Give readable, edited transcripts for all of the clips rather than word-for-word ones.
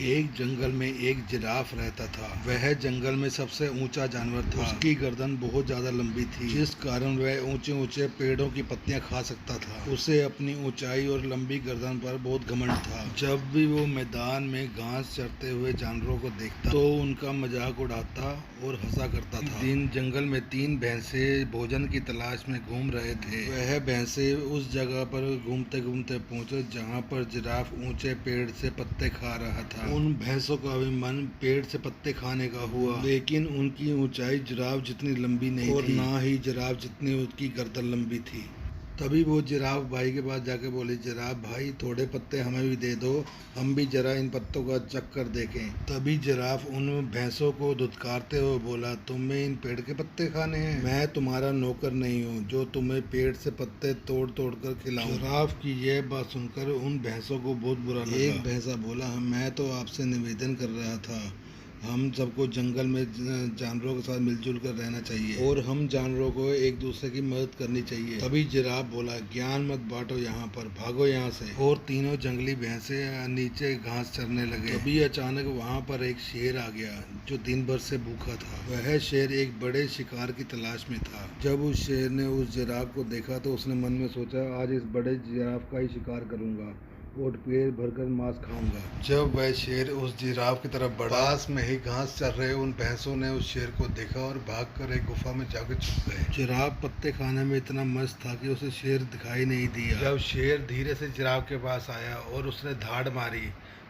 एक जंगल में एक जिराफ रहता था। वह जंगल में सबसे ऊंचा जानवर था। उसकी गर्दन बहुत ज्यादा लंबी थी, जिस कारण वह ऊंचे ऊंचे पेड़ों की पत्तियां खा सकता था। उसे अपनी ऊंचाई और लंबी गर्दन पर बहुत घमंड था। जब भी वो मैदान में घास चरते हुए जानवरों को देखता तो उनका मजाक उड़ाता और हंसा करता था। दिन जंगल में 3 भैंसे भोजन की तलाश में घूम रहे थे। वह भैंसे उस जगह पर घूमते घूमते पहुंचे जहाँ पर जिराफ ऊंचे पेड़ से पत्ते खा रहा था। उन भैंसों का भी मन पेड़ से पत्ते खाने का हुआ, लेकिन उनकी ऊंचाई जिराफ जितनी लंबी नहीं और ना ही जिराफ जितनी उसकी गर्दन लंबी थी। तभी वो जिराफ भाई के पास जाके बोले, जिराफ भाई थोड़े पत्ते हमें भी दे दो, हम भी जरा इन पत्तों का चक्कर देखें। तभी जिराफ उन भैंसों को धुतकारते हुए बोला, तुम्हें इन पेड़ के पत्ते खाने हैं? मैं तुम्हारा नौकर नहीं हूँ जो तुम्हें पेड़ से पत्ते तोड़ तोड़ कर खिलाऊं। जिराफ की यह बात सुनकर उन भैंसों को बहुत बुरा लगा। एक भैंसा बोला, मैं तो आपसे निवेदन कर रहा था, हम सबको जंगल में जानवरों के साथ मिलजुल कर रहना चाहिए और हम जानवरों को एक दूसरे की मदद करनी चाहिए। तभी जिराफ बोला, ज्ञान मत बांटो यहाँ पर, भागो यहाँ से। और तीनों जंगली भैंसे नीचे घास चरने लगे। तभी अचानक वहाँ पर एक शेर आ गया जो दिन भर से भूखा था। वह शेर एक बड़े शिकार की तलाश में था। जब उस शेर ने उस जिराफ को देखा तो उसने मन में सोचा, आज इस बड़े जिराफ का ही शिकार करूंगा और पेट भरकर मांस खाऊंगा। जब वह शेर उस जिराफ की तरफ बढ़ा, पास में ही घास चर रहे उन भैंसों ने उस शेर को देखा और भागकर एक गुफा में जाकर छुप गए। जिराफ पत्ते खाने में इतना मस्त था कि उसे शेर दिखाई नहीं दिया। जब शेर धीरे से जिराफ के पास आया और उसने धाड़ मारी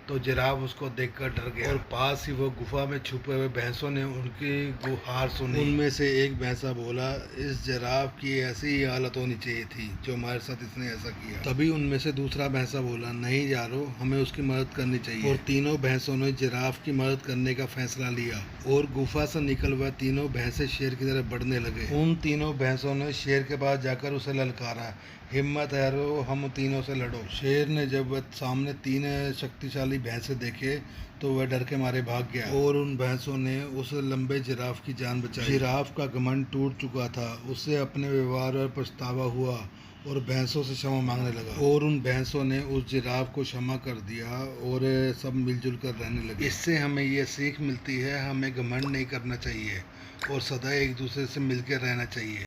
तो जिराफ उसको देखकर डर गया और पास ही वो गुफा में छुपे हुए भैंसों ने उनकी गुहार सुनी। उनमें से एक भैंसा बोला, इस जिराफ की ऐसी ही हालत होनी चाहिए थी जो हमारे साथ इसने ऐसा किया। तभी उनमें से दूसरा भैंसा बोला, नहीं यारो, हमें उसकी मदद करनी चाहिए। और तीनों भैंसों ने जिराफ की मदद करने का फैसला लिया और गुफा से निकल वह तीनों भैंसे शेर की तरफ बढ़ने लगे। उन तीनों भैंसों ने शेर के पास जाकर उसे ललकारा, हिम्मत है रो, हम तीनों से लड़ो। शेर ने जब वह सामने 3 शक्तिशाली भैंसे देखे तो वह डर के मारे भाग गया और उन भैंसों ने उस लंबे जिराफ की जान बचाई। जिराफ का घमंड टूट चुका था, उससे अपने व्यवहार पर पछतावा हुआ और भैंसों से क्षमा मांगने लगा और उन भैंसों ने उस जिराफ को क्षमा कर दिया और सब मिलजुल कर रहने लगे। इससे हमें यह सीख मिलती है, हमें घमंड नहीं करना चाहिए और सदा एक दूसरे से मिलकर रहना चाहिए।